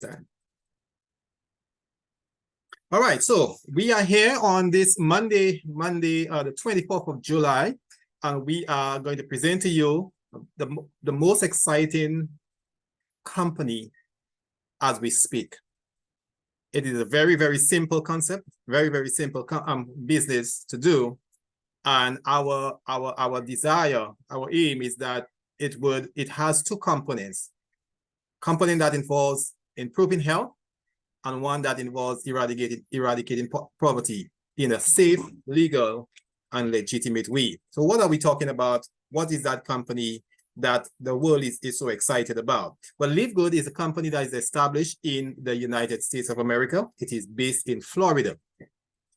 time. All right, so we are here on this Monday, the 24th of July, and we are going to present to you the most exciting company as we speak. It is a very, very simple concept, very, very simple business to do. And our desire, our aim is that it has two components. Component that involves improving health, and one that involves eradicating poverty in a safe, legal, and legitimate way. So what are we talking about? What is that company that the world is so excited about? Well, LIVEGOOD is a company that is established in the United States of America. It is based in Florida,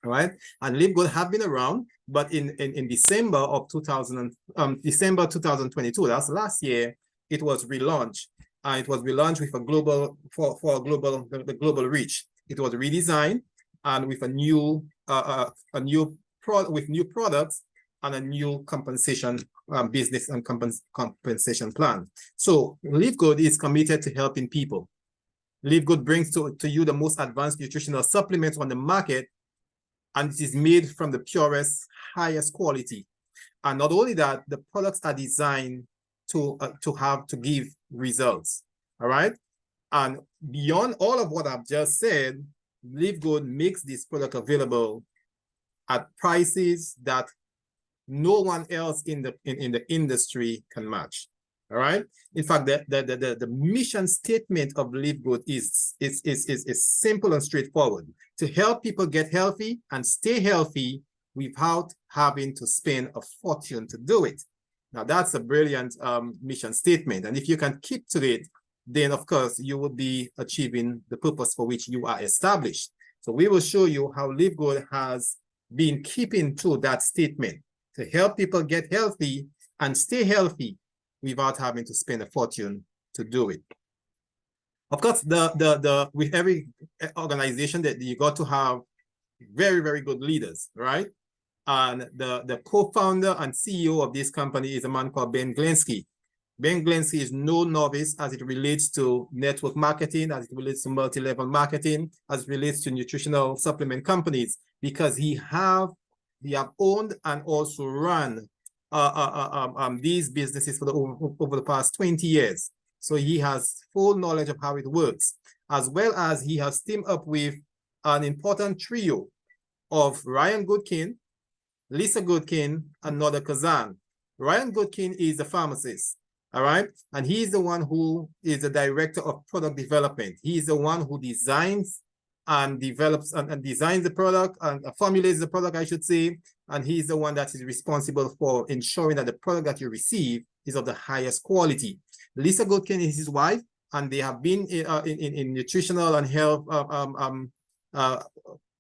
all right? And LIVEGOOD have been around, but in December of 2022, that's last year, it was relaunched. It was relaunched with a global the global reach. It was redesigned and with a new new products and a new compensation business and compensation plan. So LIVEGOOD is committed to helping people. LIVEGOOD brings to you the most advanced nutritional supplements on the market, and it is made from the purest, highest quality. And not only that, the products are designed to give results. All right. And beyond all of what I've just said, LIVEGOOD makes this product available at prices that no one else in the industry can match. All right. In fact, the mission statement of LIVEGOOD is simple and straightforward: to help people get healthy and stay healthy without having to spend a fortune to do it. Now, that's a brilliant mission statement. And if you can keep to it, then of course you would be achieving the purpose for which you are established. So we will show you how LIVEGOOD has been keeping to that statement, to help people get healthy and stay healthy without having to spend a fortune to do it. Of course, with every organization that you got to have very, very good leaders, right? And the co-founder and CEO of this company is a man called Ben Glinsky. Ben Glinsky is no novice as it relates to network marketing, as it relates to multi-level marketing, as it relates to nutritional supplement companies, because he have owned and also run these businesses for over the past 20 years. So he has full knowledge of how it works, as well as he has teamed up with an important trio of Ryan Goodkin, Lisa Goodkin, and Noda Kazan. Ryan Goodkin is a pharmacist, all right? And he's the one who is the director of product development. He's the one who designs and develops and designs the product and formulates the product, I should say. And he's the one that is responsible for ensuring that the product that you receive is of the highest quality. Lisa Goodkin is his wife, and they have been in nutritional and health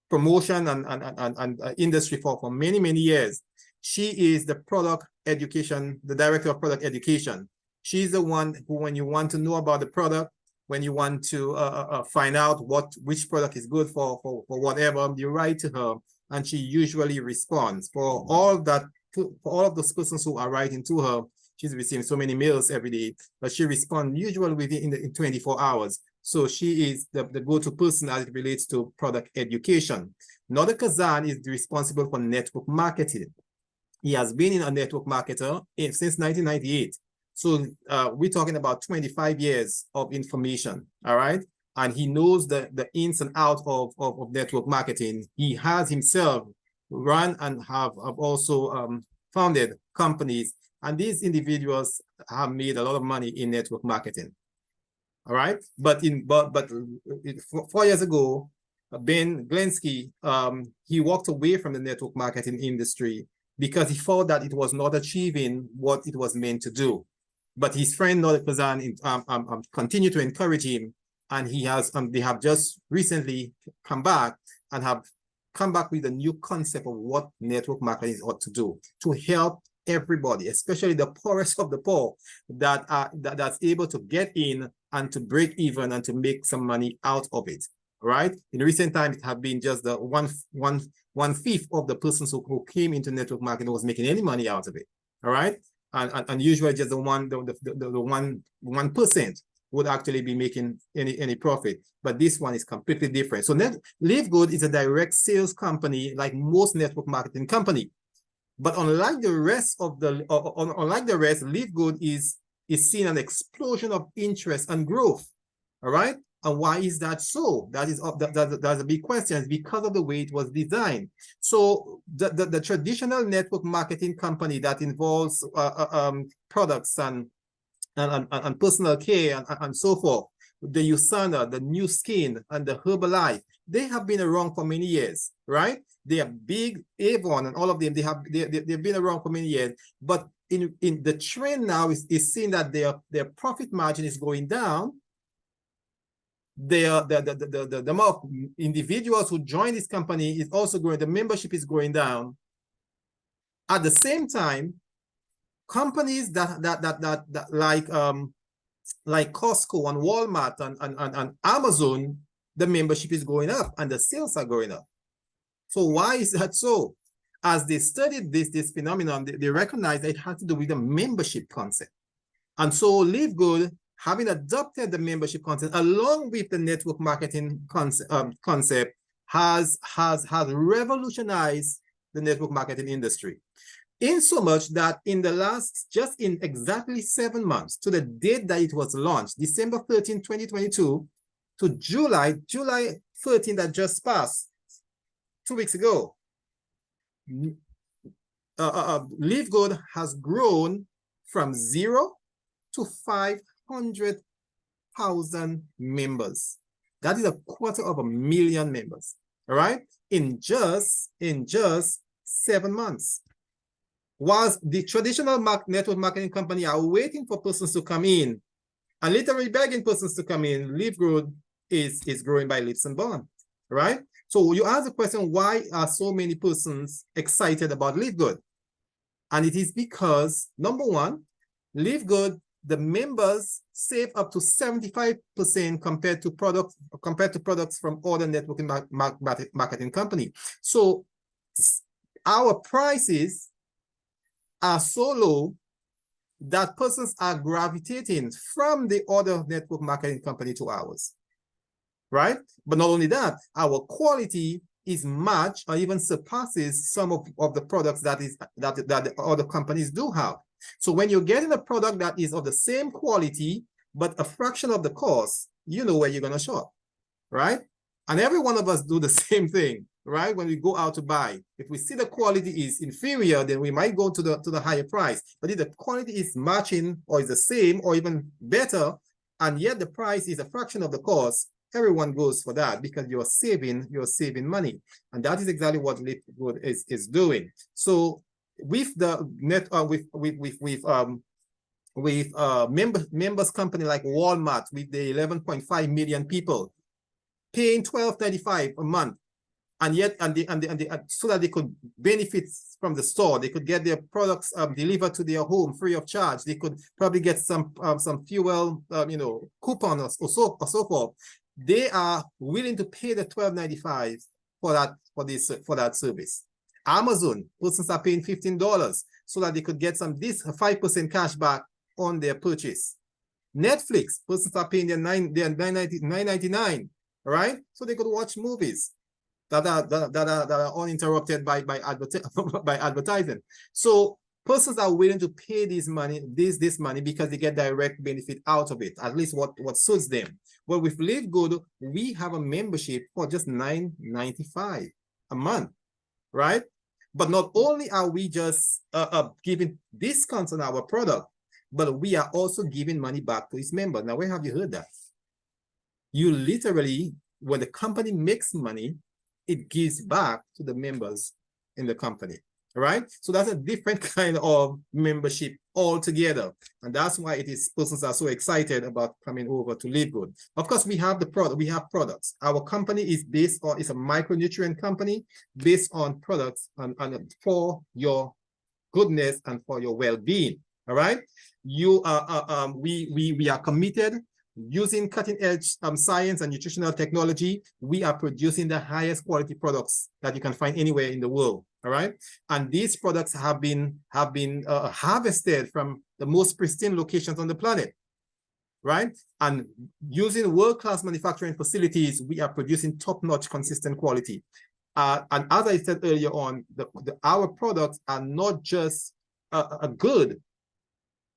promotion and industry for many, many years. She is the the director of product education. She's the one who, when you want to know about the product, when you want to find out which product is good for whatever, you write to her, and she usually responds. For all of those persons who are writing to her, she's receiving so many mails every day, but she responds usually within 24 hours. So she is the go-to person as it relates to product education. Noda Kazan is responsible for network marketing. He has been a network marketer since 1998. So we're talking about 25 years of information, all right? And he knows the ins and outs of network marketing. He has himself run and have also founded companies. And these individuals have made a lot of money in network marketing. All right, but 4 years ago, Ben Glinsky, he walked away from the network marketing industry because he felt that it was not achieving what it was meant to do. But his friend Noda Kazan continued to encourage him, and they have just recently come back with a new concept of what network marketing ought to do to help everybody, especially the poorest of the poor, that's able to get in and to break even and to make some money out of it. Right? In recent times, it have been just the one fifth of the persons who came into network marketing was making any money out of it. All right, and usually just the 1%. would actually be making any profit. But this one is completely different. So LiveGood is a direct sales company like most network marketing company. But unlike the rest, LiveGood is seeing an explosion of interest and growth. All right. And why is that so? That's a big question. It's because of the way it was designed. So the traditional network marketing company that involves products and personal care and so forth, the USANA, the New Skin, and the Herbalife, they have been around for many years, right? They are big, Avon and all of them, they've been around for many years. But in the trend now is seeing that their profit margin is going down. The amount of individuals who join this company is also growing. The membership is going down. At the same time, companies that like Costco and Walmart and Amazon, the membership is going up and the sales are going up. So why is that so? As they studied this phenomenon, they recognized that it had to do with the membership concept. And so LiveGood, having adopted the membership concept along with the network marketing concept, has revolutionized the network marketing industry. In so much that in the last, just in exactly 7 months to the date that it was launched, December 13, 2022, to July 13 that just passed, 2 weeks ago, LiveGood has grown from 0 to 500,000 members. That is 250,000 members, all right? In just 7 months. Whilst the traditional network marketing company are waiting for persons to come in and literally begging persons to come in, LiveGood is growing by leaps and bounds, right? So you ask the question, why are so many persons excited about LiveGood? And it is because, number one, LiveGood, the members save up to 75% compared to products from other networking marketing company. So our prices are so low that persons are gravitating from the other network marketing company to ours, right? But not only that, our quality is matched or even surpasses some of the products that the other companies do have. So when you're getting a product that is of the same quality, but a fraction of the cost, you know where you're going to shop, right? And every one of us do the same thing, right? When we go out to buy, if we see the quality is inferior, then we might go to the higher price. But if the quality is matching or is the same or even better, and yet the price is a fraction of the cost, everyone goes for that because you're saving money. And that is exactly what LiveGood is doing. So with the members company like Walmart with the 11.5 million people paying $12.95 a month, and yet so that they could benefit from the store, they could get their products delivered to their home free of charge. They could probably get some fuel coupon or so forth. They are willing to pay the $12.95 for that service. Amazon, persons are paying $15 so that they could get this 5% cash back on their purchase. Netflix, persons are paying their $9.99, right? So they could watch movies that are uninterrupted by advertising. So persons are willing to pay this money because they get direct benefit out of it, at least what suits them. Well, with LiveGood, we have a membership for just $9.95 a month, right? But not only are we just giving discounts on our product, but we are also giving money back to its members. Now, where have you heard that? You literally, when the company makes money, it gives back to the members in the company, right? So that's a different kind of membership altogether. And that's why persons are so excited about coming over to LiveGood. Of course, we have the product, we have products. Our company is it's a micronutrient company based on products and for your goodness and for your well-being. All right. We are committed. Using cutting-edge science and nutritional technology, we are producing the highest quality products that you can find anywhere in the world. All right, and these products have been harvested from the most pristine locations on the planet, right? And using world-class manufacturing facilities, we are producing top-notch, consistent quality. And as I said earlier on, our products are not just a good,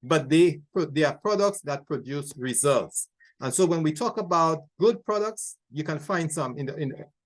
but they are products that produce results. And so when we talk about good products, you can find some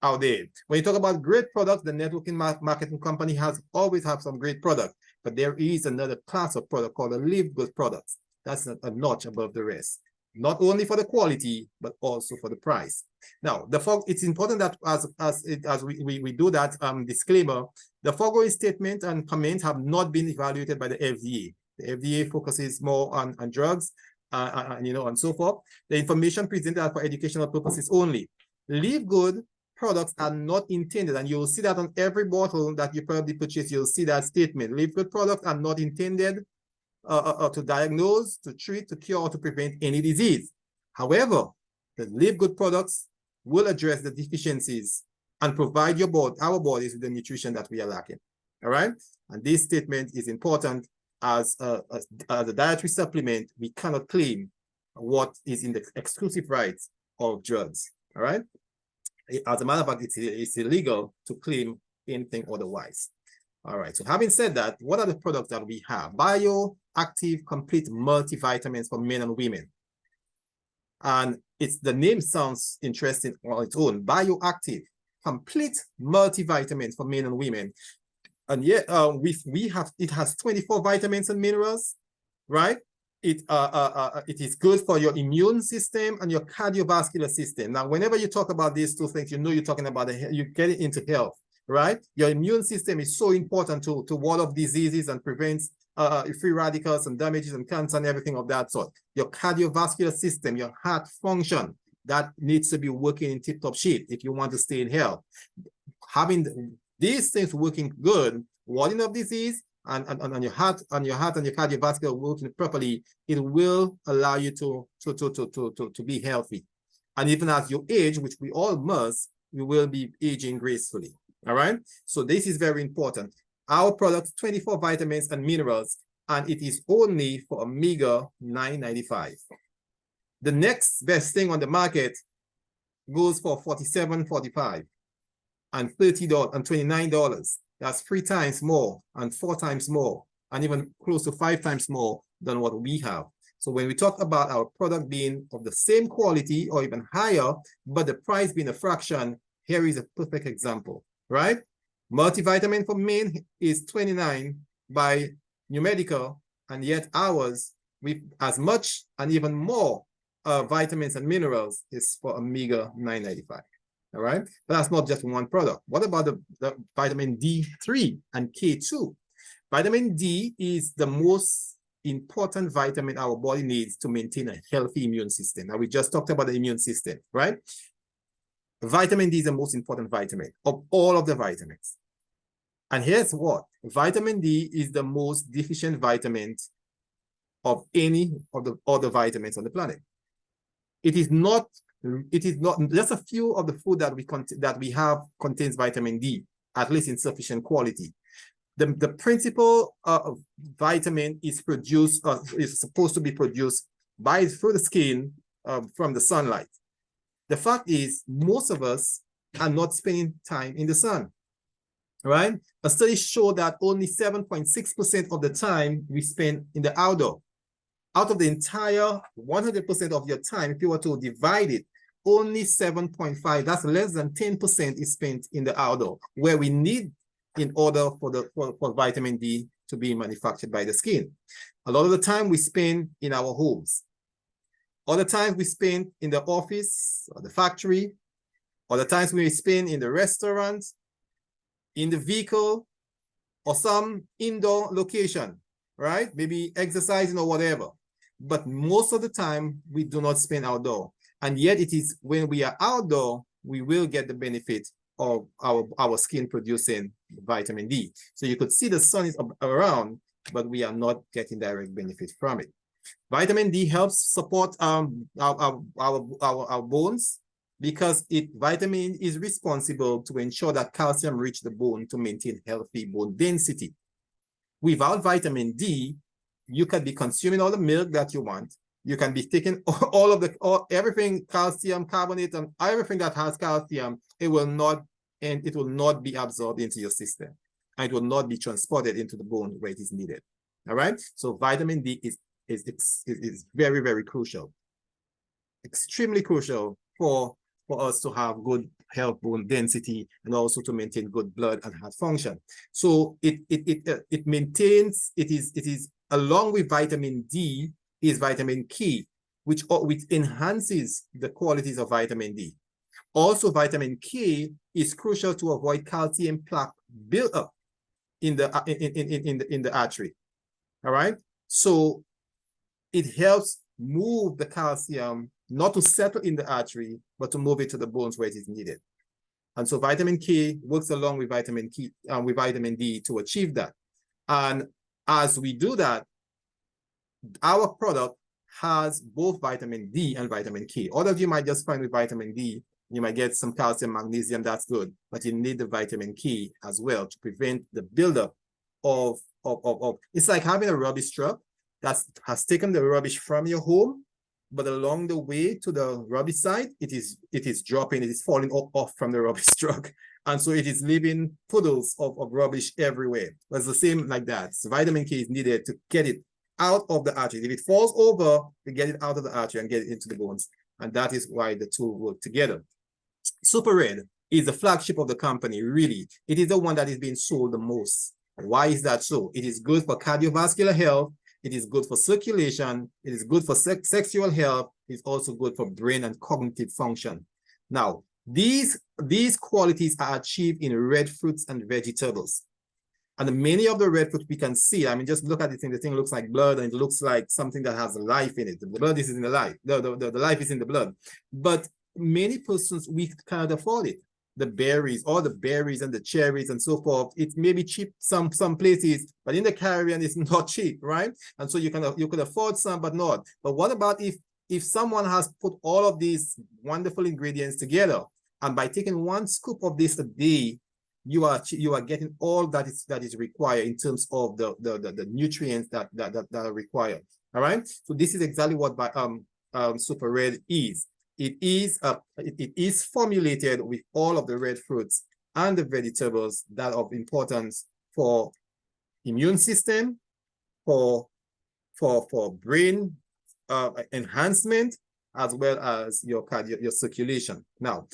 out there. When you talk about great products, the networking marketing company always have some great products, but there is another class of product called the live good products. That's a notch above the rest, not only for the quality, but also for the price. Now, it's important that as we do that disclaimer, the foregoing statement and comments have not been evaluated by the FDA. The FDA focuses more on drugs, and so forth. The information presented are for educational purposes only. Live good products are not intended, and you'll see that on every bottle that you probably purchase, you'll see that statement. Live good products are not intended to diagnose, to treat, to cure, or to prevent any disease. However, the live good products will address the deficiencies and provide our bodies with the nutrition that we are lacking. All right? And this statement is important. As a dietary supplement, we cannot claim what is in the exclusive rights of drugs. All right. As a matter of fact, it's illegal to claim anything otherwise. All right. So having said that, what are the products that we have? Bioactive Complete Multivitamins for men and women. And the name sounds interesting on its own. Bioactive Complete Multivitamins for men and women. And yet, it has 24 vitamins and minerals, right? It is good for your immune system and your cardiovascular system. Now, whenever you talk about these two things, you're talking about you get it into health, right? Your immune system is so important to ward off diseases and prevents free radicals and damages and cancer and everything of that sort. Your cardiovascular system, your heart function, that needs to be working in tip-top shape if you want to stay in health. Having these things working good, warding off disease, and your heart and your cardiovascular working properly, it will allow you to be healthy. And even as you age, which we all must, we will be aging gracefully. All right. So this is very important. Our products, 24 vitamins and minerals, and it is only for omega 9.95. The next best thing on the market goes for $47.45. and $30 and $29. That's 3 times more and 4 times more, and even close to 5 times more than what we have. So when we talk about our product being of the same quality or even higher, but the price being a fraction, here is a perfect example, right? Multivitamin for men is $29 by New Medical, and yet ours, with as much and even more vitamins and minerals, is for omega 9.95. All right, but that's not just one product. What about the vitamin D3 and K2? Vitamin D is the most important vitamin our body needs to maintain a healthy immune system. Now, we just talked about the immune system, right? Vitamin D is the most important vitamin of all of the vitamins. And here's what: vitamin D is the most deficient vitamin of any of the other vitamins on the planet. It is not just a few of the food that we have contains vitamin D, at least in sufficient quality. The principal vitamin is supposed to be produced through the skin from the sunlight. The fact is, most of us are not spending time in the sun, right? A study showed that only 7.6% of the time we spend in the outdoor. Out of the entire 100% of your time, if you were to divide it, only 7.5, that's less than 10% is spent in the outdoor, where we need in order for vitamin D to be manufactured by the skin. A lot of the time we spend in our homes. Other times we spend in the office or the factory. Other times we spend in the restaurant, in the vehicle, or some indoor location, right? Maybe exercising or whatever. But most of the time we do not spend outdoor. And yet it is when we are outdoor, we will get the benefit of our skin producing vitamin D. So you could see the sun is around, but we are not getting direct benefit from it. Vitamin D helps support our bones, because vitamin is responsible to ensure that calcium reach the bone to maintain healthy bone density. Without vitamin D, you could be consuming all the milk that you want. You can be taking everything, calcium carbonate and everything that has calcium, it will not be absorbed into your system, and it will not be transported into the bone where it is needed. All right. So vitamin D is very, very crucial, extremely crucial for us to have good health, bone density, and also to maintain good blood and heart function. So it maintains, it is along with vitamin D is vitamin K, which enhances the qualities of vitamin D. Also, vitamin K is crucial to avoid calcium plaque buildup in the artery. All right. So it helps move the calcium not to settle in the artery, but to move it to the bones where it is needed. And so vitamin K works along with vitamin D to achieve that. And as we do that, our product has both vitamin D and vitamin K. All of you might just find with vitamin D, you might get some calcium, magnesium, that's good, but you need the vitamin K as well to prevent the buildup of it's like having a rubbish truck that has taken the rubbish from your home, but along the way to the rubbish site, it is dropping, it is falling off from the rubbish truck. And so it is leaving puddles of rubbish everywhere. But it's the same like that. So vitamin K is needed to get it out of the artery. If it falls over, we get it out of the artery and get it into the bones. And that is why the two work together. Super Red is the flagship of the company, really. It is the one that is being sold the most. Why is that so? It is good for cardiovascular health. It is good for circulation. It is good for sexual health. It's also good for brain and cognitive function. Now, these qualities are achieved in red fruits and vegetables. And many of the red fruits we can see, I mean, just look at the thing looks like blood, and it looks like something that has life in it. The blood is in the life. The life is in the blood. But many persons, we can't afford it. The berries, all the berries and the cherries and so forth, it may be cheap some places, but in the Caribbean it's not cheap, right? And so you could afford some, but not. But what about if someone has put all of these wonderful ingredients together, and by taking 1 scoop of this a day, you are getting all that is required in terms of the nutrients that are required. All right. So this is exactly what Super Red is. It is formulated with all of the red fruits and the vegetables that are of importance for immune system, for brain enhancement, as well as your circulation. Now,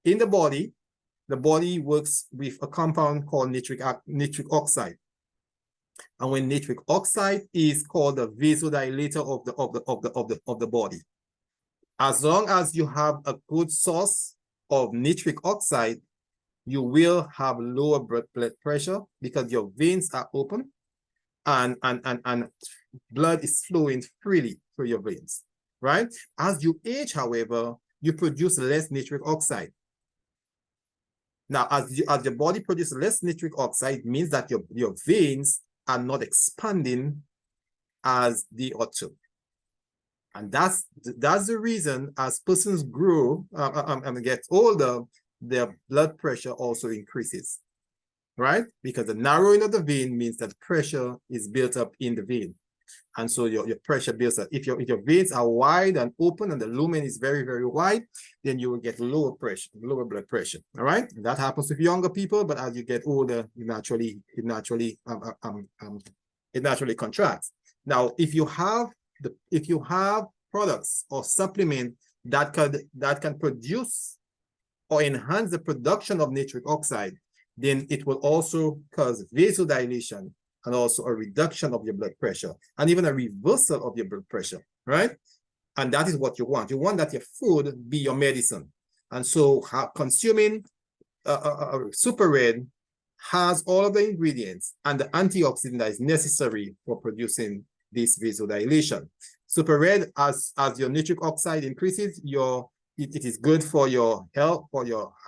in the body works with a compound called nitric oxide. And when nitric oxide is called the vasodilator of the body. As long as you have a good source of nitric oxide, you will have lower blood pressure because your veins are open and blood is flowing freely through your veins, right? As you age, however, you produce less nitric oxide. Now, as your body produces less nitric oxide, means that your veins are not expanding as they ought to. And that's the reason as persons grow and get older, their blood pressure also increases, right? Because the narrowing of the vein means that pressure is built up in the vein. And so your pressure builds up. If your veins are wide and open and the lumen is very, very wide, then you will get lower blood pressure. All right. And that happens with younger people, but as you get older, it naturally contracts. Now, if you have products or supplement that can produce or enhance the production of nitric oxide, then it will also cause vasodilation and also a reduction of your blood pressure and even a reversal of your blood pressure, right? And that is what you want. You want that your food be your medicine. And so consuming Super Red has all of the ingredients and the antioxidant that is necessary for producing this vasodilation. Super Red, as your nitric oxide increases, it is good for your health,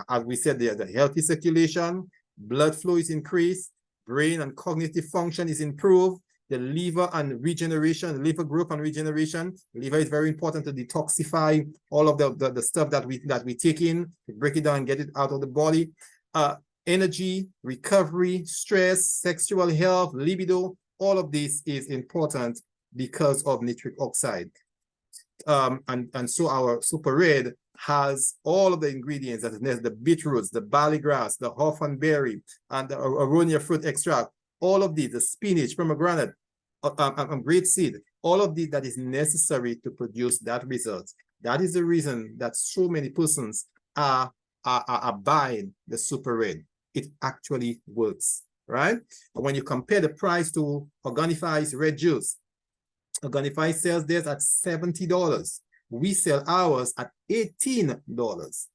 as we said, the healthy circulation, blood flow is increased, brain and cognitive function is improved, the liver and regeneration, liver growth and regeneration. Liver is very important to detoxify all of the stuff that we take in, to break it down and get it out of the body. Energy, recovery, stress, sexual health, libido, all of this is important because of nitric oxide. and so our super red has all of the ingredients that is necessary: the beetroots, the barley grass, the hawthorn berry, and the aronia fruit extract. All of these, the spinach, pomegranate, grape seed, all of these that is necessary to produce that result. That is the reason that so many persons are buying the super red. It actually works, right? But when you compare the price to Organifi's red juice, Organifi sells theirs at $70. We sell ours at $18.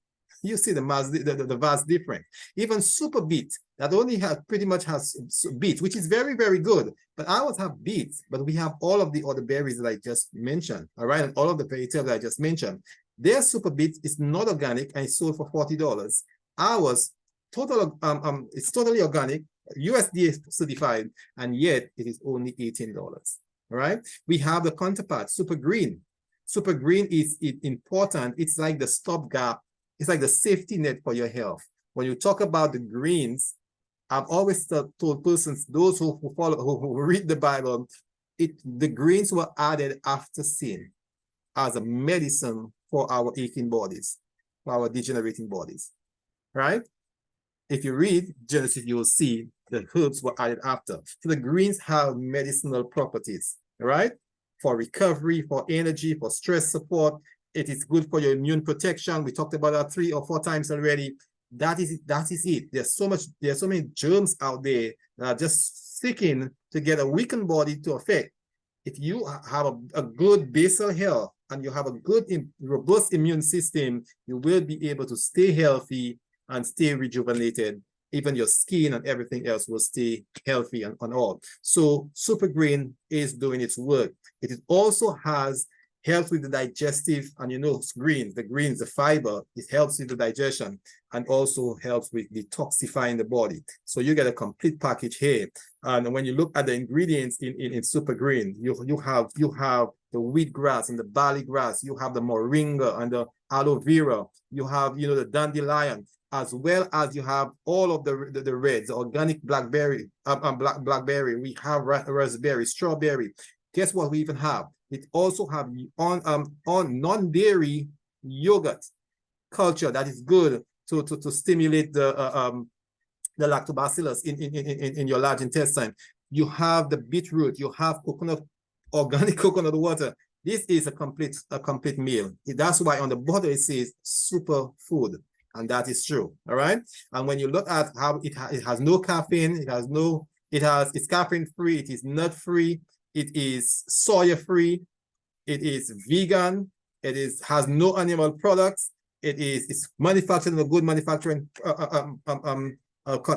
You see the vast difference. Even super beet that only pretty much has beets, which is very, very good. But ours have beets, but we have all of the other berries that I just mentioned, all right, and all of the vegetables I just mentioned. Their super beet is not organic and it's sold for $40. Ours, it's totally organic, USDA certified, and yet it is only $18. All right. We have the counterpart, super green. Super green is important. It's like the stopgap. It's like the safety net for your health. When you talk about the greens, I've always told persons, those who follow, who read the Bible, the greens were added after sin as a medicine for our aching bodies, for our degenerating bodies, right? If you read Genesis, you will see the herbs were added after. So the greens have medicinal properties, right? For recovery, for energy, for stress support. It is good for your immune protection. We talked about that 3 or 4 times already. That is it. There's so many germs out there that are just seeking to get a weakened body to affect. If you have a good basal health and you have a good, robust immune system, you will be able to stay healthy and stay rejuvenated. Even your skin and everything else will stay healthy and all. So super green is doing its work. It also has helps with the digestive, and the greens, the fiber, it helps with the digestion and also helps with detoxifying the body. So you get a complete package here. And when you look at the ingredients in super green, you have the wheatgrass and the barley grass, you have the moringa and the aloe vera, you have the dandelion, as well as you have all of the reds, the organic blackberry, blackberry. We have raspberry, strawberry. Guess what we even have? It also have on non-dairy yogurt culture that is good to stimulate the lactobacillus in your large intestine. You have the beetroot. You have organic coconut water. This is a complete meal. That's why on the bottle it says super food, and that is true. All right. And when you look at how it has no caffeine, it's caffeine free. It is nut free. It is soya free. It is vegan. It has no animal products. It's manufactured in a good manufacturing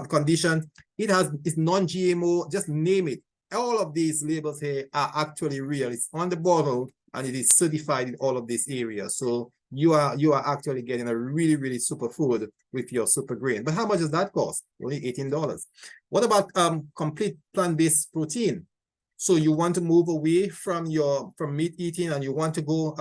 condition. It's non-GMO. Just name it. All of these labels here are actually real. It's on the bottle and it is certified in all of these areas. So you are actually getting a really, really super food with your super green. But how much does that cost? Only $18. What about complete plant-based protein? So you want to move away from meat eating and you want to go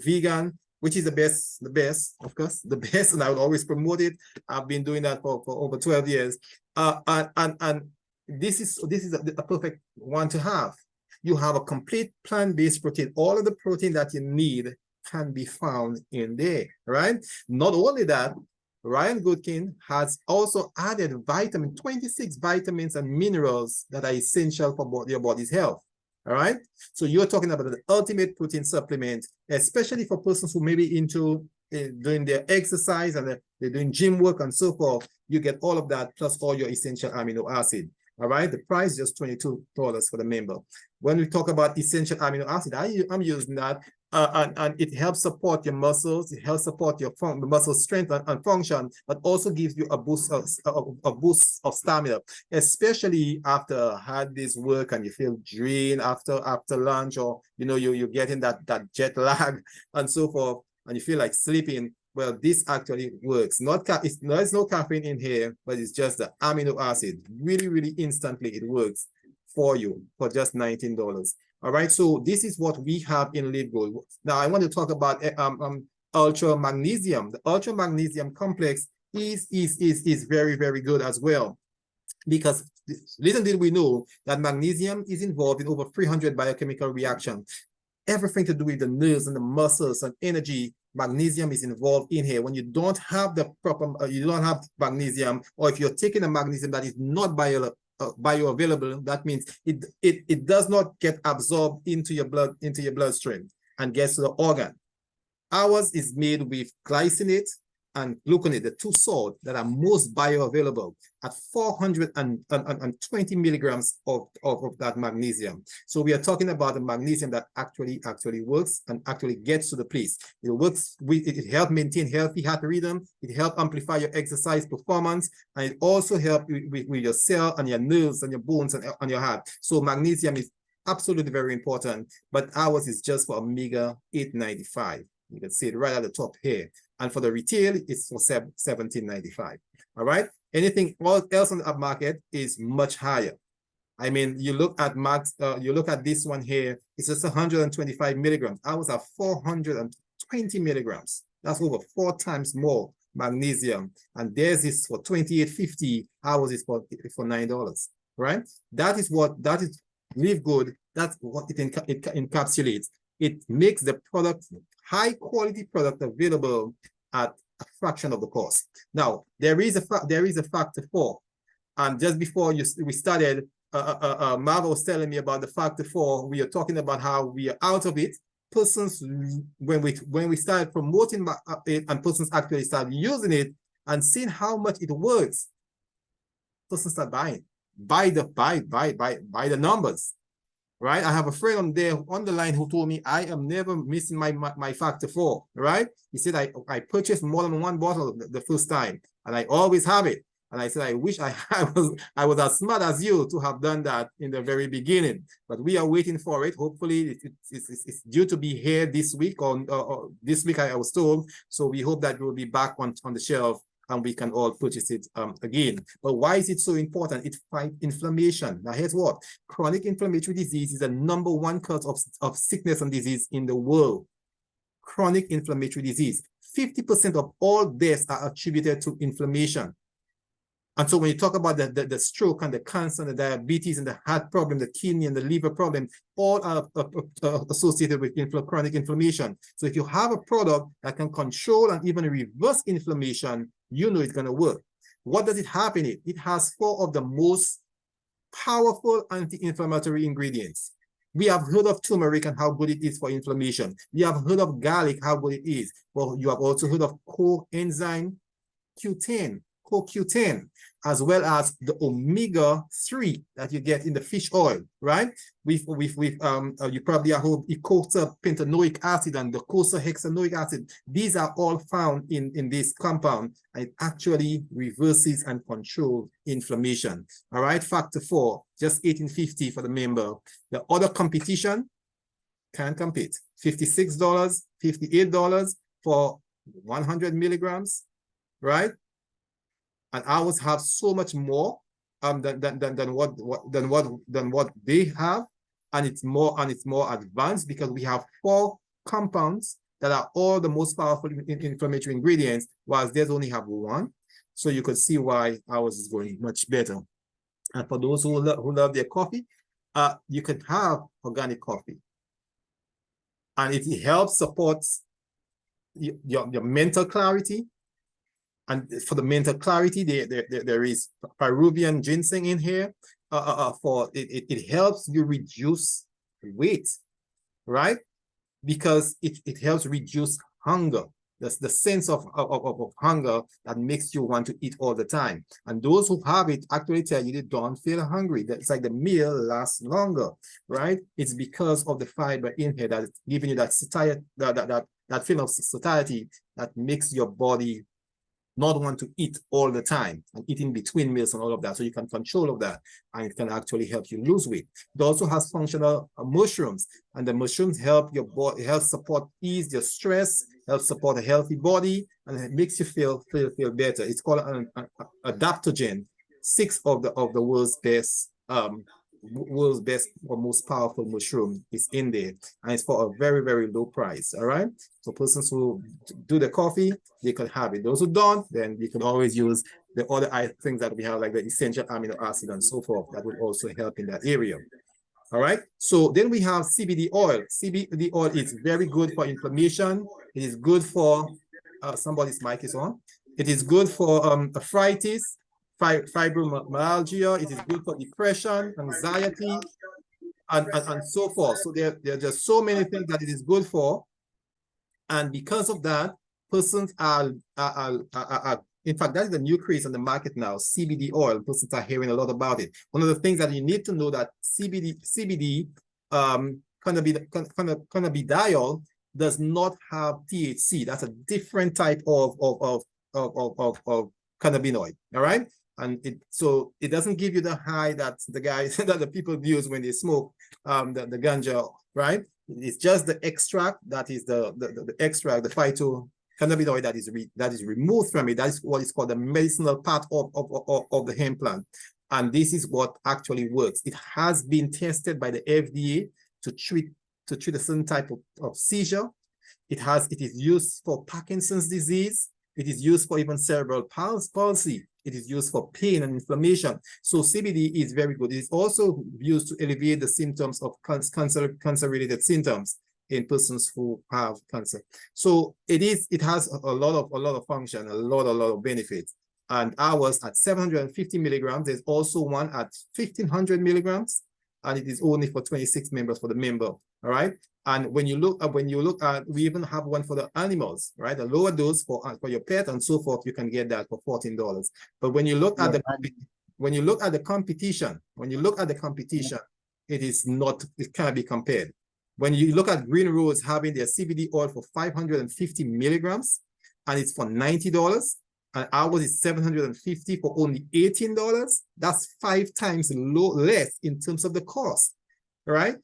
vegan, which is the best, of course, the best, and I would always promote it. I've been doing that for over 12 years. And this is a perfect one to have. You have a complete plant-based protein. All of the protein that you need can be found in there, right? Not only that, Ryan Goodkin has also added 26 vitamins and minerals that are essential for your body's health. All right. So you're talking about the ultimate protein supplement, especially for persons who may be into doing their exercise and they're doing gym work and so forth. You get all of that plus all your essential amino acid. All right. The price is just $22 for the member. When we talk about essential amino acid, I'm using that. And it helps support your muscles. It helps support your muscle strength and function, but also gives you a boost of stamina, especially after hard day's work and you feel drained after lunch, or you're getting that jet lag and so forth, and you feel like sleeping. Well, this actually works. There's no caffeine in here, but it's just the amino acid. Really, really instantly, it works for you for just $19. All right, so this is what we have in LiveGood. Now, I want to talk about ultra magnesium. The ultra magnesium complex is very, very good as well, because little did we know that magnesium is involved in over 300 biochemical reactions. everything to do with the nerves and the muscles and energy. Magnesium is involved in here. When you don't have the proper, you don't have magnesium, or if you're taking a magnesium that is not bioavailable, that means it does not get absorbed into your bloodstream and gets to the organ. Ours is made with glycinate and gluconate, the two salts that are most bioavailable at 420 milligrams of that magnesium. So we are talking about a magnesium that actually works and actually gets to the place. It works it helps maintain healthy heart rhythm, it helps amplify your exercise performance, and it also helps with your cell and your nerves and your bones and your heart. So magnesium is absolutely very important, but ours is just for omega 895. You can see it right at the top here. And for the retail, it's for $17.95. All right. Anything else on the market is much higher. I mean, you look at you look at this one here, it's just 125 milligrams. Ours are 420 milligrams. That's over 4 times more magnesium. And theirs is for $28.50. Ours is for $9. Right? That is Live Good. That's what it encapsulates. It makes the product, high quality product, available at a fraction of the cost. Now, there is a factor 4. And just before we started, Marva was telling me about the factor 4. We are talking about how we are out of it. Persons, when we started promoting it and persons actually started using it and seeing how much it works, persons start buying. Buy the numbers. Right? I have a friend on the line who told me I am never missing my factor 4. Right? He said I purchased more than 1 bottle the first time, and I always have it. And I said I wish I was as smart as you to have done that in the very beginning. But we are waiting for it. Hopefully it's due to be here this week or this week, I was told. So we hope that it will be back on the shelf and we can all purchase it again. But why is it so important? It fights inflammation. Now here's what. Chronic inflammatory disease is the #1 cause of sickness and disease in the world. Chronic inflammatory disease. 50% of all deaths are attributed to inflammation. And so when you talk about the stroke and the cancer and the diabetes and the heart problem, the kidney and the liver problem, all are associated with chronic inflammation. So if you have a product that can control and even reverse inflammation, you know it's going to work. What does it have in it? It has 4 of the most powerful anti-inflammatory ingredients. We have heard of turmeric and how good it is for inflammation. We have heard of garlic, how good it is. Well, you have also heard of coenzyme Q10, CoQ10, as well as the omega-3 that you get in the fish oil, right? You probably have heard eicosapentaenoic acid and the docosahexaenoic acid. These are all found in this compound, and it actually reverses and controls inflammation. All right, factor 4, just $18.50 for the member. The other competition can't compete. $56, $58 for 100 milligrams, right? And ours have so much more than what they have, and it's more advanced because we have 4 compounds that are all the most powerful inflammatory ingredients, whilst theirs only have 1. So you could see why ours is going much better. And for those who love their coffee, you can have organic coffee, and it helps support your mental clarity. And for the mental clarity, there is Peruvian ginseng in here. It helps you reduce weight, right? Because it helps reduce hunger. That's the sense of hunger that makes you want to eat all the time. And those who have it actually tell you they don't feel hungry. It's like the meal lasts longer, right? It's because of the fiber in here that is giving you that satiety, that feeling of satiety that makes your body not want to eat all the time and eating between meals and all of that. So you can control of that, and it can actually help you lose weight. It also has functional mushrooms, and the mushrooms help your body, ease your stress, help support a healthy body, and it makes you feel better. It's called an adaptogen. 6 of the world's best or most powerful mushroom is in there, and it's for a very, very low price. All right, so persons who do the coffee, they can have it. Those who don't, then you can always use the other things that we have, like the essential amino acid and so forth, that will also help in that area. All right. So then we have CBD oil. CBD oil is very good for inflammation. It is good for somebody's mic is on. It is good for arthritis, fibromyalgia. It is good for depression, anxiety, and so forth. So there are just so many things that it is good for. And because of that, persons are in fact, that is a new craze on the market now, CBD oil. Persons are hearing a lot about it. One of the things that you need to know that CBD cannabidiol does not have THC. That's a different type of cannabinoid. All right. And so it doesn't give you the high that the guys that the people use when they smoke the ganja, right? It's just the extract that is the extract, the phytocannabinoid that is removed from it. That is what is called the medicinal part of the hemp plant. And this is what actually works. It has been tested by the FDA to treat a certain type of seizure. It is used for Parkinson's disease. It is used for even cerebral palsy. It is used for pain and inflammation. So CBD is very good. It is also used to alleviate the symptoms of cancer-related symptoms in persons who have cancer. So it has a lot of function, a lot of benefits. And ours at 750 milligrams. There's also one at 1500 milligrams, and it is only for 26 members for the member. All right. And when you look at, we even have one for the animals, right? A lower dose for your pet and so forth. You can get that for $14. But when you look at the competition, it cannot be compared. When you look at Green Rose having their CBD oil for 550 milligrams, and it's for $90, and ours is 750 for only $18. That's 5 times less in terms of the cost, right?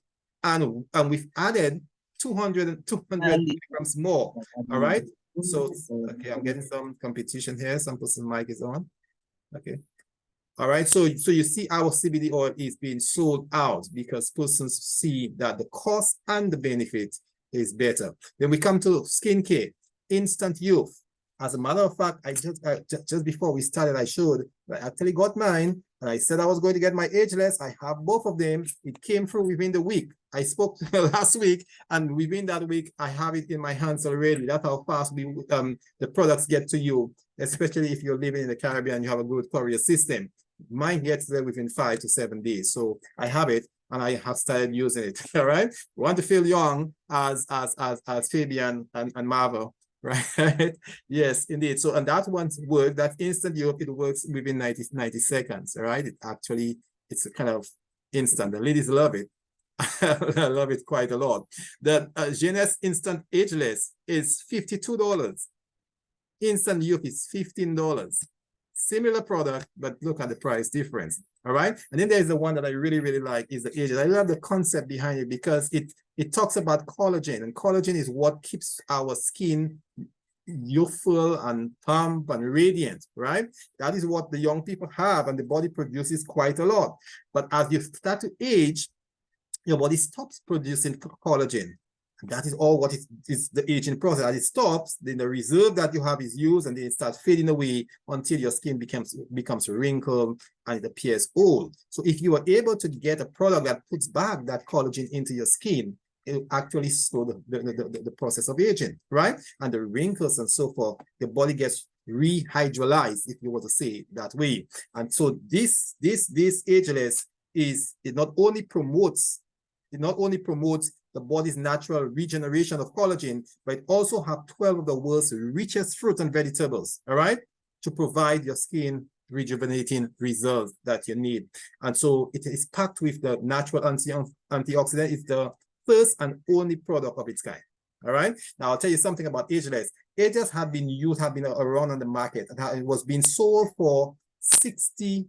And we've added 200 milligrams more. All right. So okay, I'm getting some competition here. Some person's mic is on. Okay. All right. So you see our CBD oil is being sold out because persons see that the cost and the benefit is better. Then we come to skincare, instant youth. As a matter of fact, I just before we started, I actually got mine, and I said I was going to get my ageless. I have both of them. It came through within the week. I spoke last week, and within that week, I have it in my hands already. That's how fast the products get to you, especially if you're living in the Caribbean and you have a good courier system. Mine gets there within 5 to 7 days. So I have it, and I have started using it. All right. We want to feel young as Fabian and Marvel. Right. Yes, indeed. So, and that one's work, that instant youth, it works within 90 seconds. All right. It's kind of instant. The ladies love it. I love it quite a lot. The Jeunesse Instant Ageless is $52. Instant youth is $15. Similar product, but look at the price difference. All right. And then there's the one that I really, really like is the ageless. I love the concept behind it because it talks about collagen, and collagen is what keeps our skin youthful and plump and radiant, right? That is what the young people have, and the body produces quite a lot. But as you start to age, your body stops producing collagen. That is all what is the aging process. As it stops, then the reserve that you have is used, and then it starts fading away until your skin becomes wrinkled and it appears old. So if you are able to get a product that puts back that collagen into your skin, it will actually slow the process of aging, right? And the wrinkles and so forth, the body gets rehydrolyzed, if you want to say it that way. And so this ageless it not only promotes the body's natural regeneration of collagen, but it also have 12 of the world's richest fruits and vegetables, all right, to provide your skin rejuvenating results that you need. And so it is packed with the natural antioxidant. It's the first and only product of its kind. All right. Now I'll tell you something about ageless. Ageless have been around on the market, and it was being sold for $60.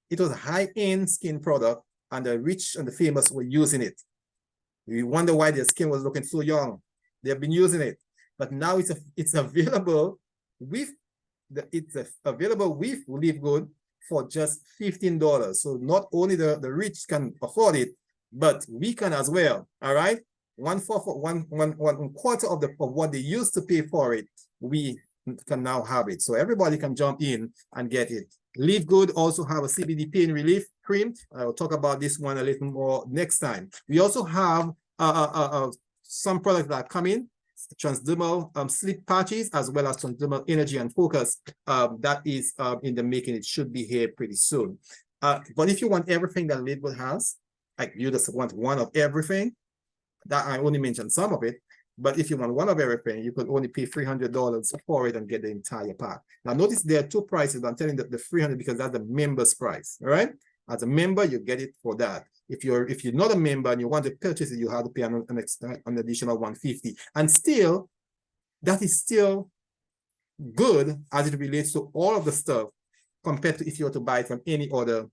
It was a high-end skin product, and the rich and the famous were using it. We wonder why their skin was looking so young. They've been using it, but now it's available with Live Good for just $15. So not only the rich can afford it, but we can as well. All right, one quarter of what they used to pay for it, we can now have it. So everybody can jump in and get it. Live Good also have a CBD pain relief cream. I'll talk about this one a little more next time. We also have some products that come in, transdermal sleep patches, as well as transdermal energy and focus. That is in the making. It should be here pretty soon. But if you want everything that LiveGood has, like you just want one of everything, that I only mentioned some of it. But if you want one of everything, you could only pay $300 for it and get the entire pack. Now, notice there are two prices. I'm telling you the $300 because that's the member's price. All right. As a member, you get it for that. If you're not a member and you want to purchase it, you have to pay an additional $150. And still, that is still good as it relates to all of the stuff compared to if you were to buy it from any other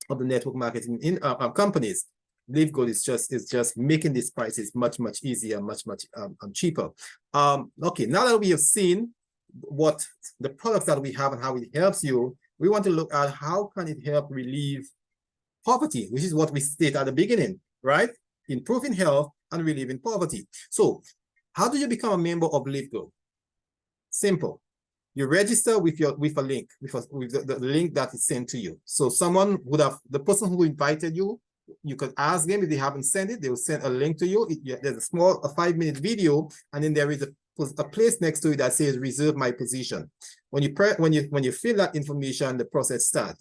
of the network marketing companies. LiveGood is just making these prices much easier, much cheaper. Okay, now that we have seen what the products that we have and how it helps you, we want to look at how can it help relieve poverty, which is what we stated at the beginning, right? Improving health and relieving poverty. So how do you become a member of LiveGood? Simple. You register with a link, with the link that is sent to you. So someone would have, the person who invited you, you could ask them if they haven't sent it, they will send a link to you. There's a small 5-minute video, and then there is a place next to it that says reserve my position. When you fill that information, the process starts.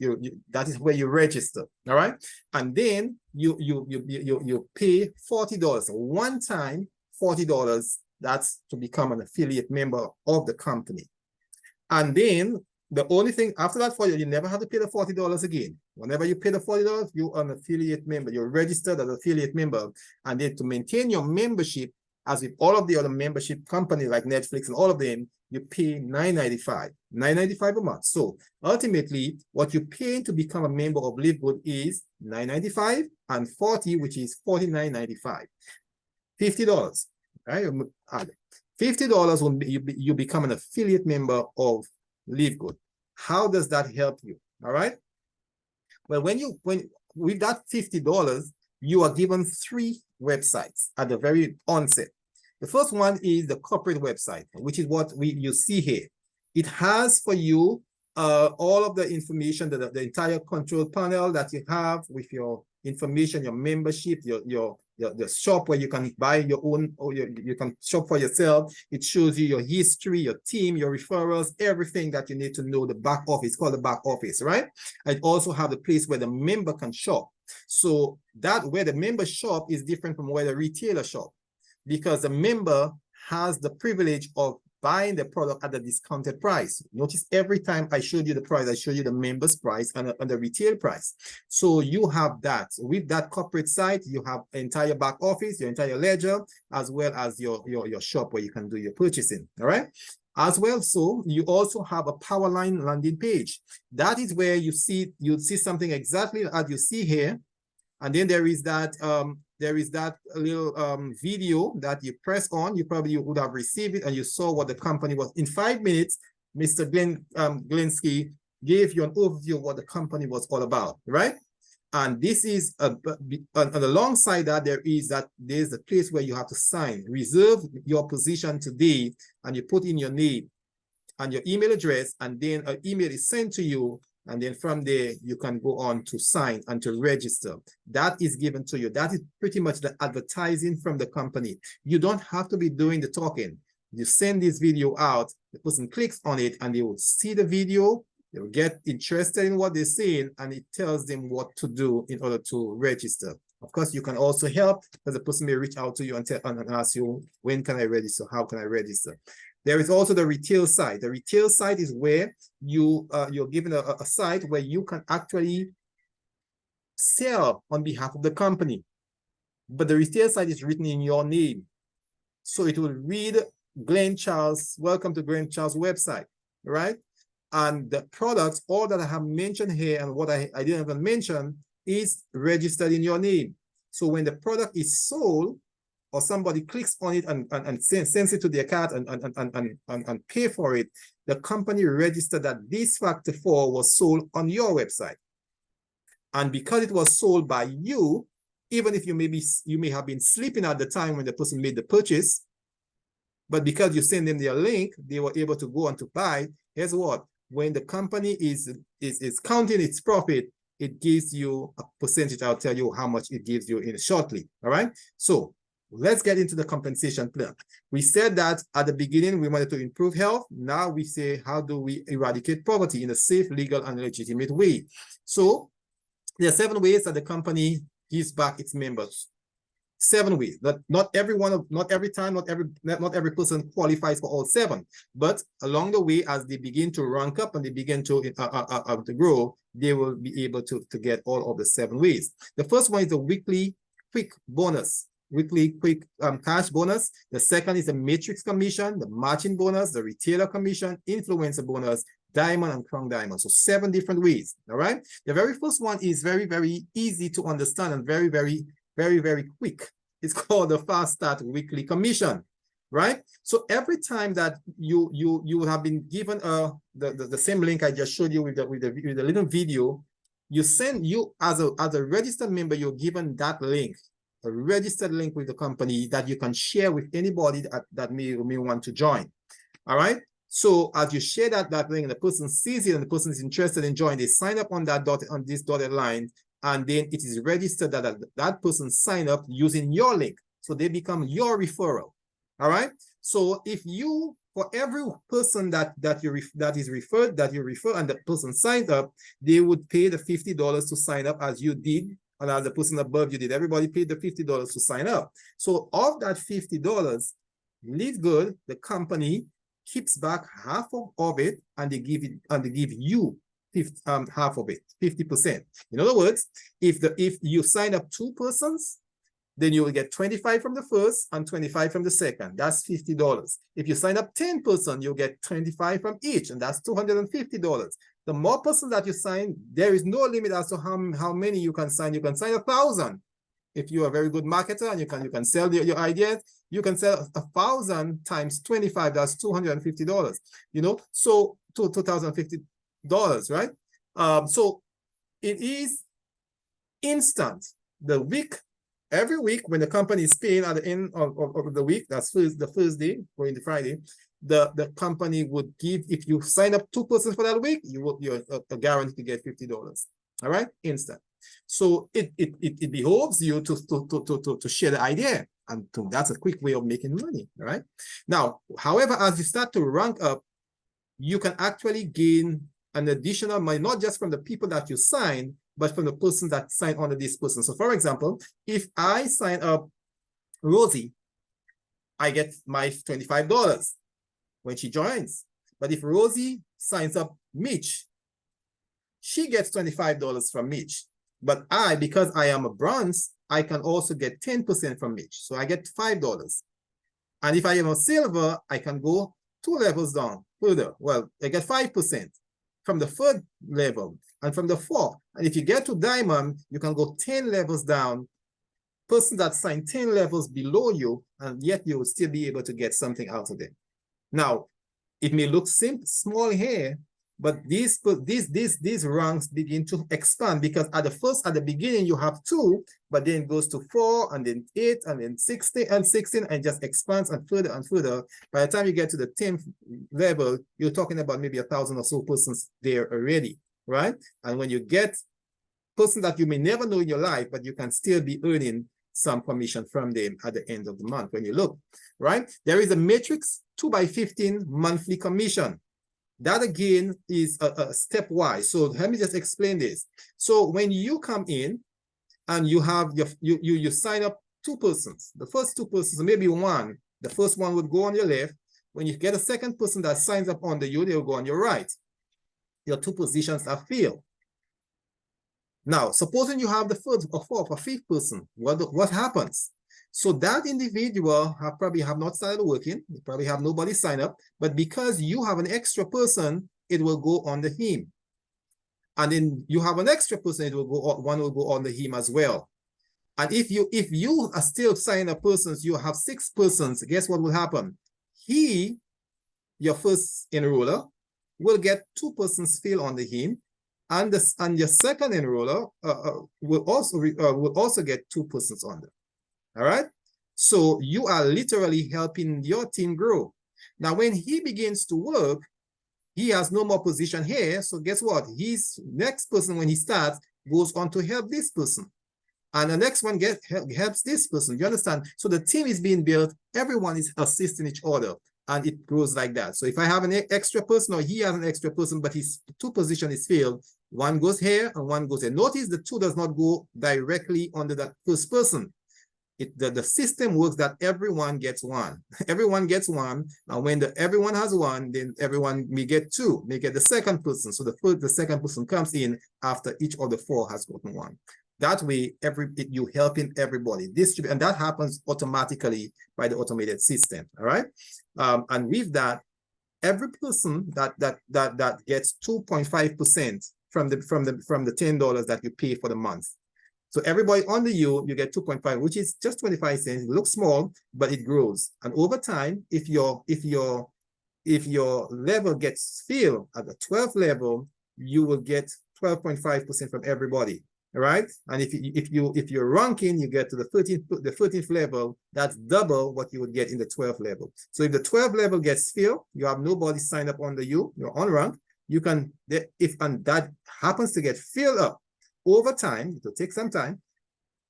That is where you register. All right, and then you pay $40 one time, $40. That's to become an affiliate member of the company. And then the only thing after that for you, you never have to pay the $40 again. Whenever you pay the $40, you're an affiliate member. You're registered as an affiliate member. And then to maintain your membership, as with all of the other membership companies like Netflix and all of them, you pay $9.95 a month. So ultimately, what you're paying to become a member of LiveGood is $9.95 and $40, which is $49.95. $50, right? $50 when you become an affiliate member of LiveGood. How does that help you? All right. Well, when with that $50, you are given 3 websites at the very onset. The first one is the corporate website, which is what you see here. It has for you all of the information, the entire control panel that you have with your information, your membership, the shop where you can buy your own, or you can shop for yourself. It shows you your history, your team, your referrals, everything that you need to know. The back office, it's called the back office, right? And it also have the place where the member can shop. So that where the member shop is different from where the retailer shop, because the member has the privilege of buying the product at the discounted price. Notice every time I showed you the price, I showed you the member's price and the retail price. So you have that. With that corporate site, you have entire back office, your entire ledger, as well as your shop where you can do your purchasing. All right. As well, so you also have a Powerline landing page. That is where you'll see something exactly as you see here. And then there is that little video that you press on. You probably would have received it and you saw what the company was. In 5 minutes, Mr. Glinsky gave you an overview of what the company was all about, right? And this is alongside that, there's the place where you have to sign. Reserve your position today, and you put in your name and your email address, and then an email is sent to you. And then from there, you can go on to sign and to register. That is given to you. That is pretty much the advertising from the company. You don't have to be doing the talking. You send this video out, the person clicks on it, and they will see the video. They will get interested in what they're saying, and it tells them what to do in order to register. Of course, you can also help, because the person may reach out to you and ask you, when can I register? How can I register? There is also the retail side. The retail side is where you're given a site where you can actually sell on behalf of the company. But the retail side is written in your name. So it will read Glenn Charles, welcome to Glenn Charles website, right? And the products, all that I have mentioned here and what I didn't even mention is registered in your name. So when the product is sold, or somebody clicks on it and sends it to their cart and pay for it, the company registered that this Factor 4 was sold on your website. And because it was sold by you, even if you may have been sleeping at the time when the person made the purchase, but because you send them their link, they were able to go on to buy. Here's what, when the company is counting its profit, it gives you a percentage. I'll tell you how much it gives you in shortly. All right. So let's get into the compensation plan. We said that at the beginning, we wanted to improve health. Now we say, how do we eradicate poverty in a safe, legal, and legitimate way? So there are 7 ways that the company gives back its members. 7 ways. Not every time, not every person qualifies for all 7. But along the way, as they begin to rank up and they begin to grow, they will be able to get all of the 7 ways. The first one is the weekly quick bonus. Weekly quick cash bonus. The second is the matrix commission, the matching bonus, the retailer commission, influencer bonus, diamond, and crown diamond. So 7 different ways. All right. The very first one is very, very easy to understand and very, very, very, very quick. It's called the fast start weekly commission. Right. So every time that you have been given the same link I just showed you with the little video, you as a registered member, you're given that link. A registered link with the company that you can share with anybody that may want to join. All right. So as you share that link, the person sees it and the person is interested in joining, they sign up on this dotted line, and then it is registered that person sign up using your link. So they become your referral. All right. So if you, for every person that you refer and the person signs up, they would pay the $50 to sign up as you did. And as the person above you did, everybody paid the $50 to sign up. So of that $50, Live Good, the company, keeps back half of it, and they give you half of it, 50%. In other words, if you sign up 2 persons, then you will get 25 from the first and 25 from the second. That's $50. If you sign up 10 persons, you'll get 25 from each, and that's $250. The more persons that you sign, there is no limit as to how many you can sign. You can sign 1,000. If you are a very good marketer and you can sell your ideas, you can sell 1,000 times 25. That's $250. You know, so $2,050, right? So it is instant. Every week when the company is paying at the end of the week, that's the first day going to Friday, the company would give, if you sign up 2 persons for that week, you're guaranteed to get $50. All right, instant. So it behoves you to share the idea, and that's a quick way of making money. All right. Now, however, as you start to rank up, you can actually gain an additional money, not just from the people that you sign, but from the person that signed under this person. So for example, if I sign up Rosie, I get my $25 when she joins. But if Rosie signs up Mitch, she gets $25 from Mitch. But because I am a bronze, I can also get 10% from Mitch. So I get $5. And if I am a silver, I can go 2 levels down further. Well, I get 5% from the 3rd level and from the 4th. And if you get to diamond, you can go 10 levels down. Person that signed 10 levels below you, and yet you will still be able to get something out of them. Now, it may look small here, but these ranks begin to expand, because at the beginning you have 2, but then it goes to 4 and then 8 and then 16 and just expands and further and further. By the time you get to the 10th level, you're talking about maybe 1,000 or so persons there already, right? And when you get persons that you may never know in your life, but you can still be earning some commission from them at the end of the month when you look, right? There is a matrix 2x15 monthly commission. That again is a stepwise. So let me just explain this. So when you come in and you have you sign up 2 persons, the first 2 persons, maybe one, the first one would go on your left. When you get a second person that signs up under you, they'll go on your right. Your 2 positions are filled. Now, supposing you have the 3rd or 4th or 5th person, what happens? So that individual probably have not started working. They probably have nobody sign up, but because you have an extra person, it will go on the him. And then you have an extra person, one will go on the him as well. And if you are still signing up persons, you have 6 persons, guess what will happen? Your first enroller, will get 2 persons filled on the him, and your second enroller will also get 2 persons on them. All right. So you are literally helping your team grow. Now, when he begins to work, he has no more position here. So guess what? His next person, when he starts, goes on to help this person. And the next one helps this person. You understand? So the team is being built. Everyone is assisting each other. And it grows like that. So if I have an extra person or he has an extra person, but his two position is filled, one goes here and one goes here. Notice the two does not go directly under that first person. The system works that everyone gets one. Everyone gets one. And when everyone has one, then everyone may get two, may get the second person. So the second person comes in after each of the four has gotten one. That way, you helping everybody distribute, and that happens automatically by the automated system. All right, and with that, every person that gets 2.5% from the $10 that you pay for the month. So everybody under you get 2.5, which is just 25 cents. It looks small, but it grows, and over time, if your level gets filled at the 12th level, you will get 12.5% from everybody. All right, and if you're ranking, you get to the 13th level. That's double what you would get in the 12th level. So if the 12th level gets filled, you have nobody signed up under you. You're on rank. You can, and that happens to get filled up over time. It will take some time.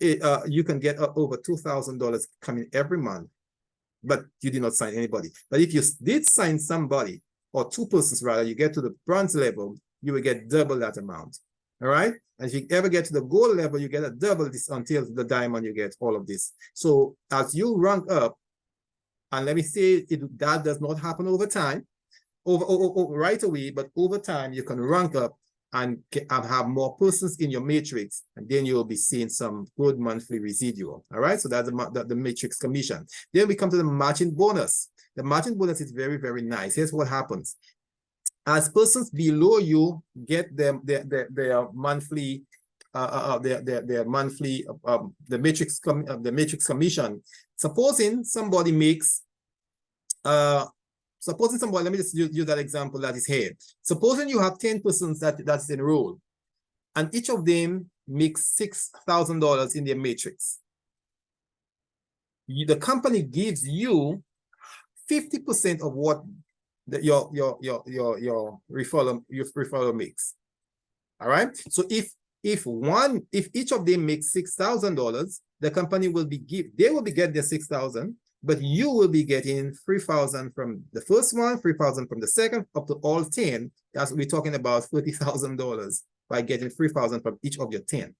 You can get over $2,000 coming every month, but you did not sign anybody. But if you did sign somebody or two persons rather, you get to the bronze level, you will get double that amount. All right. And if you ever get to the gold level, you get a double this until the diamond, you get all of this. So as you rank up, and let me say that does not happen over time, right away, but over time you can rank up and have more persons in your matrix, and then you'll be seeing some good monthly residual. All right. So that's the matrix commission. Then we come to the matching bonus. The matching bonus is very, very nice. Here's what happens. As persons below you get their monthly the matrix commission. Supposing somebody makes let me just use that example that is here. Supposing you have 10 persons that's enrolled, and each of them makes $6,000 in their matrix. The company gives you 50% of what your referral makes. All right. So if each of them makes $6,000, the company will be getting their 6,000, but you will be getting 3,000 from the first one, 3,000 from the second, up to all 10. That's we're talking about $30,000 by getting 3,000 from each of your 10.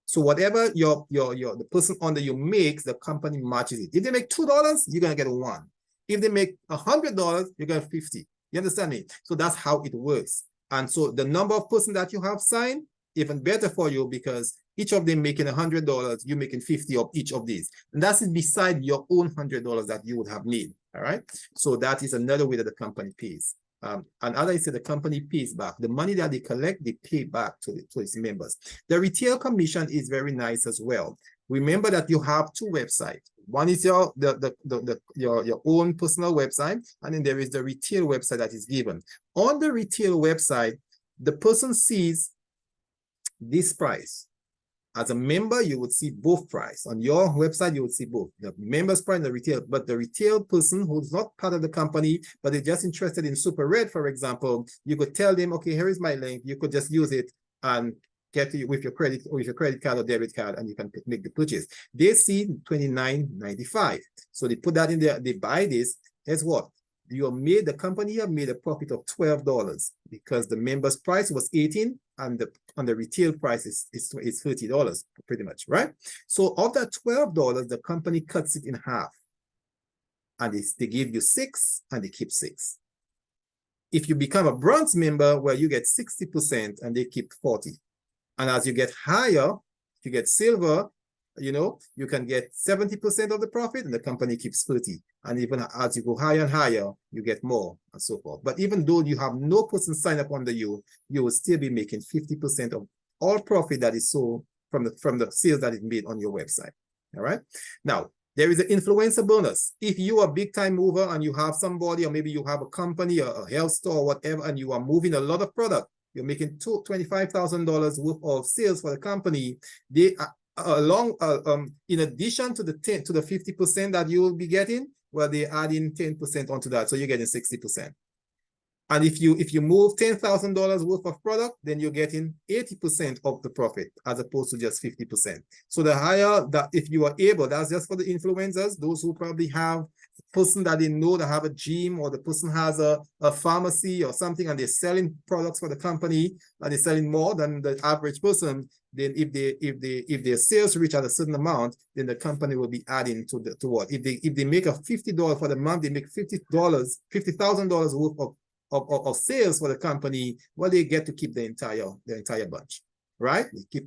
So whatever the person under you makes, the company matches it. If they make $2, you're gonna get 1. If they make $100, you get 50. You understand me? So that's how it works. And so the number of persons that you have signed, even better for you, because each of them making $100, you're making 50 of each of these. And that's beside your own $100 that you would have made. All right. So that is another way that the company pays. And as I said, the company pays back. The money that they collect, they pay back to its members. The retail commission is very nice as well. Remember that you have two websites. One is your own personal website, and then there is the retail website that is given. On the retail website, the person sees this price. As a member, you would see both price. On your website, you would see both the member's price and the retail. But the retail person who's not part of the company, but is just interested in Super Red, for example, you could tell them, okay, here is my link. You could just use it and get it with your credit card or debit card, and you can make the purchase. They see $29.95. So they put that in there, they buy this. Guess what? The company have made a profit of $12 because the member's price was $18 and the retail price is $30 pretty much, right? So of that $12, the company cuts it in half, and they give you 6 and they keep 6. If you become a bronze member, well, you get 60% and they keep 40. And as you get higher, if you get silver, you can get 70% of the profit and the company keeps 30. And even as you go higher and higher, you get more and so forth. But even though you have no person sign up under you, you will still be making 50% of all profit that is sold from the sales that is made on your website. All right. Now, there is an influencer bonus. If you are a big time mover and you have somebody, or maybe you have a company or a health store or whatever, and you are moving a lot of product, you're making $25,000 worth of sales for the company. They in addition to the 50% that you will be getting, well, they add in 10% onto that, so you're getting 60%. And if you move $10,000 worth of product, then you're getting 80% of the profit as opposed to just 50%. So the higher that, if you are able, that's just for the influencers, those who probably have a person that they know that have a gym, or the person has a pharmacy or something, and they're selling products for the company, and they're selling more than the average person. Then if their sales reach at a certain amount, then the company will be adding to what? If they make a $50 for the month, they make $50,000 worth of sales for the company. Well, they get to keep the entire bunch, right?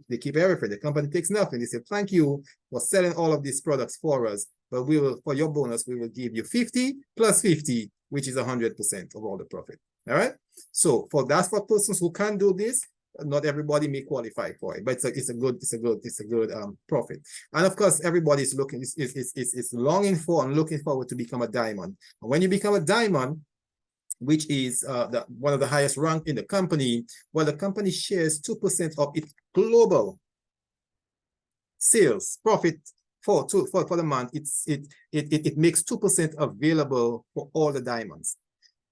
They keep everything. The company takes nothing. They say, thank you for selling all of these products for us, but we will, for your bonus, we will give you 50 plus 50, which is 100% of all the profit. All right. So that's for persons who can do this. Not everybody may qualify for it, but it's a good profit. And of course, everybody is looking, is longing for and looking forward to become a diamond. And when you become a diamond, which is one of the highest rank in the company, well, the company shares 2% of its global sales profit for the month. It makes 2% available for all the diamonds.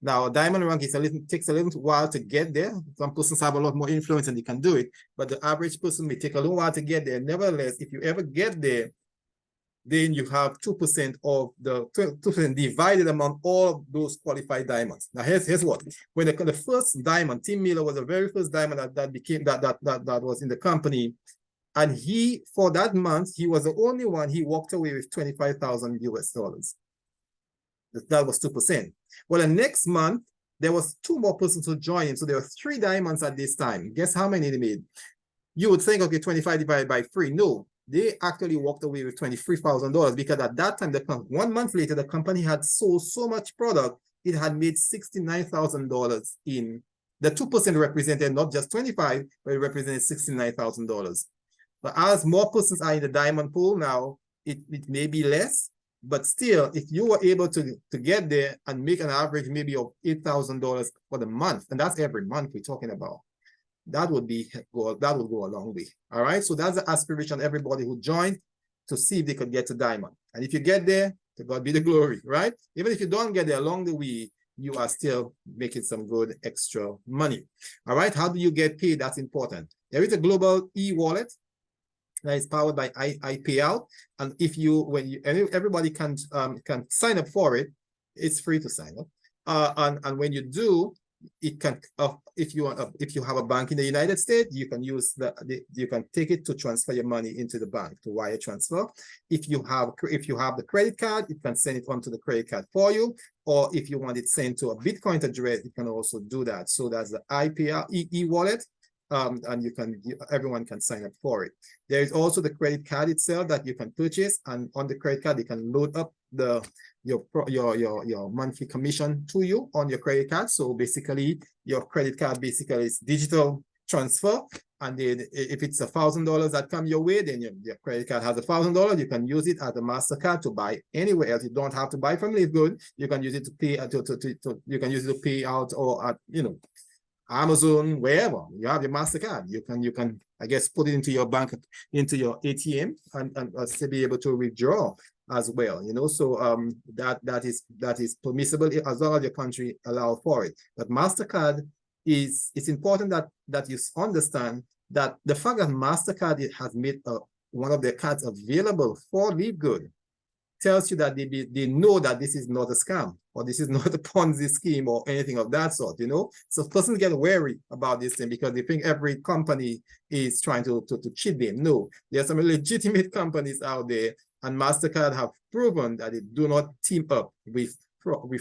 Now, diamond rank takes a little while to get there. Some persons have a lot more influence and they can do it, but the average person may take a little while to get there. Nevertheless, if you ever get there, then you have 2% of the 2% divided among all those qualified diamonds. Now, here's what. When the first diamond, Tim Miller was the very first diamond that was in the company, and he, for that month, he was the only one. He walked away with $25,000 US. That was 2%. Well, the next month, there was 2 more persons who joined him. So there were 3 diamonds at this time. Guess how many they made? You would think, okay, 25 divided by 3. No, they actually walked away with $23,000 because at that time, 1 month later, the company had sold so much product, it had made $69,000 in. The 2% represented not just 25, but it represented $69,000. But as more persons are in the diamond pool now, it may be less. But still, if you were able to get there and make an average maybe of $8,000 for the month, and that's every month we're talking about, that would go a long way. All right. So that's the aspiration of everybody who joined, to see if they could get to diamond. And if you get there, to God be the glory, right? Even if you don't get there along the way, you are still making some good extra money. All right. How do you get paid? That's important. There is a global e-wallet that is powered by iPayout, and everybody can sign up for it. It's free to sign up, and when you do, it can if you have a bank in the United States, you can use you can take it to transfer your money into the bank, to wire transfer. If you have the credit card, it can send it onto the credit card for you, or if you want it sent to a Bitcoin address, it can also do that. So that's the iPayout e-wallet. And everyone can sign up for it. There is also the credit card itself that you can purchase, and on the credit card you can load up your monthly commission to you on your credit card. So basically, your credit card basically is digital transfer, and then if it's $1,000 that come your way, then your credit card has $1,000. You can use it as a MasterCard to buy anywhere else. You don't have to buy from LiveGood. You can use it to pay you can use it to pay out, or at Amazon, wherever you have your MasterCard, you can I guess put it into your bank, into your ATM, and still be able to withdraw as well. So that is permissible as long as your country allow for it. But MasterCard it's important that you understand that the fact that MasterCard has made one of their cards available for LiveGood tells you that they know that this is not a scam, or this is not a Ponzi scheme or anything of that sort, So persons get wary about this thing because they think every company is trying to cheat them. No, there are some legitimate companies out there, and MasterCard have proven that they do not team up with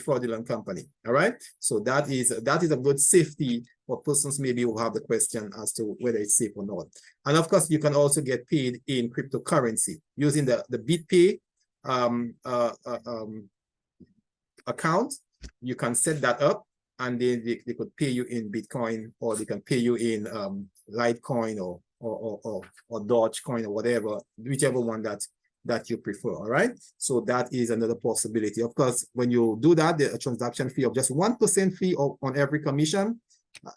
fraudulent company. All right. So that is a good safety for persons maybe who have the question as to whether it's safe or not. And of course, you can also get paid in cryptocurrency using the BitPay account. You can set that up, and then they could pay you in Bitcoin, or they can pay you in Litecoin or Dogecoin or whatever, whichever one that you prefer. All right. So that is another possibility. Of course, when you do that, the transaction fee of just 1% fee on every commission,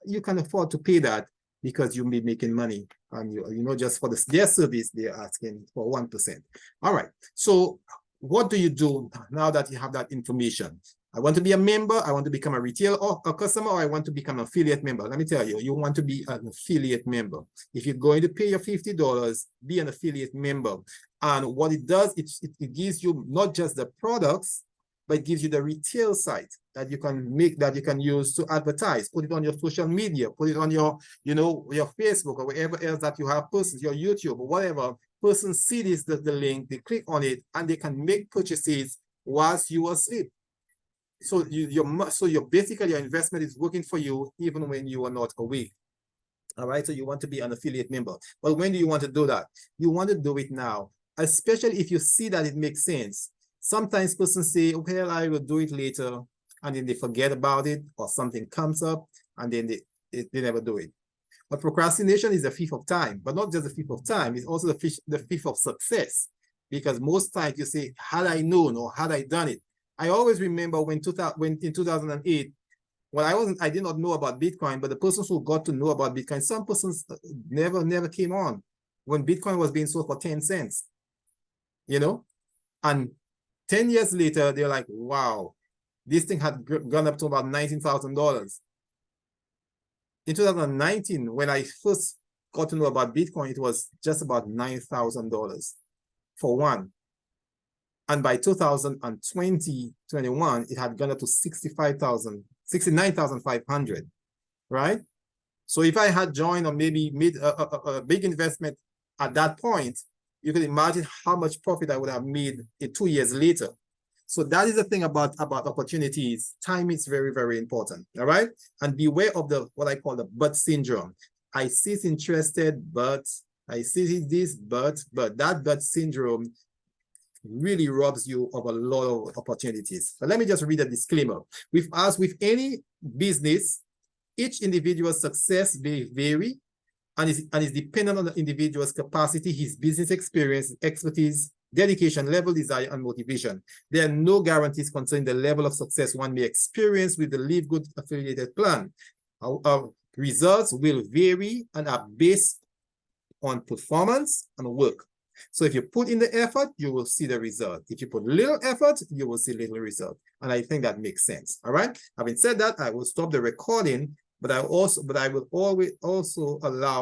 you can afford to pay that because you'll be making money, and just for their service, they're asking for 1%. All right. So what do you do now that you have that information? I want to be a member, I want to become a retail or a customer, or I want to become an affiliate member. Let me tell you, you want to be an affiliate member. If you're going to pay your $50, be an affiliate member. And what it does, it gives you not just the products, but it gives you the retail site that you can make, that you can use to advertise, put it on your social media, put it on your, your Facebook or wherever else that you have persons, your YouTube or whatever. Persons see this, the link, they click on it, and they can make purchases whilst you are asleep. So basically your investment is working for you even when you are not awake. All right, so you want to be an affiliate member. But when do you want to do that? You want to do it now, especially if you see that it makes sense. Sometimes persons say, okay, I will do it later, and then they forget about it, or something comes up, and then they never do it. But procrastination is the thief of time, but not just the thief of time, it's also the thief of success. Because most times you say, had I known or had I done it. I always remember when in 2008, well, I did not know about Bitcoin, but the persons who got to know about Bitcoin, some persons never came on when Bitcoin was being sold for 10 cents, and 10 years later, they're like, wow, this thing had gone up to about $19,000. In 2019, when I first got to know about Bitcoin, it was just about $9,000 for one. And by 2021, it had gone up to 69,500, right? So if I had joined or maybe made a big investment at that point, you can imagine how much profit I would have made 2 years later. So that is the thing about opportunities. Time is very, very important, all right? And beware of what I call the but syndrome. I see it's interested, but I see this, but that but syndrome really robs you of a lot of opportunities. But let me just read a disclaimer. As with any business, each individual's success may vary and is dependent on the individual's capacity, his business experience, expertise, dedication, level, desire, and motivation. There are no guarantees concerning the level of success one may experience with the Live Good affiliated plan. Our results will vary and are based on performance and work. So if you put in the effort, you will see the result. If you put little effort, you will see little result. And I think that makes sense. All right. Having said that, I will stop the recording, but I will always also allow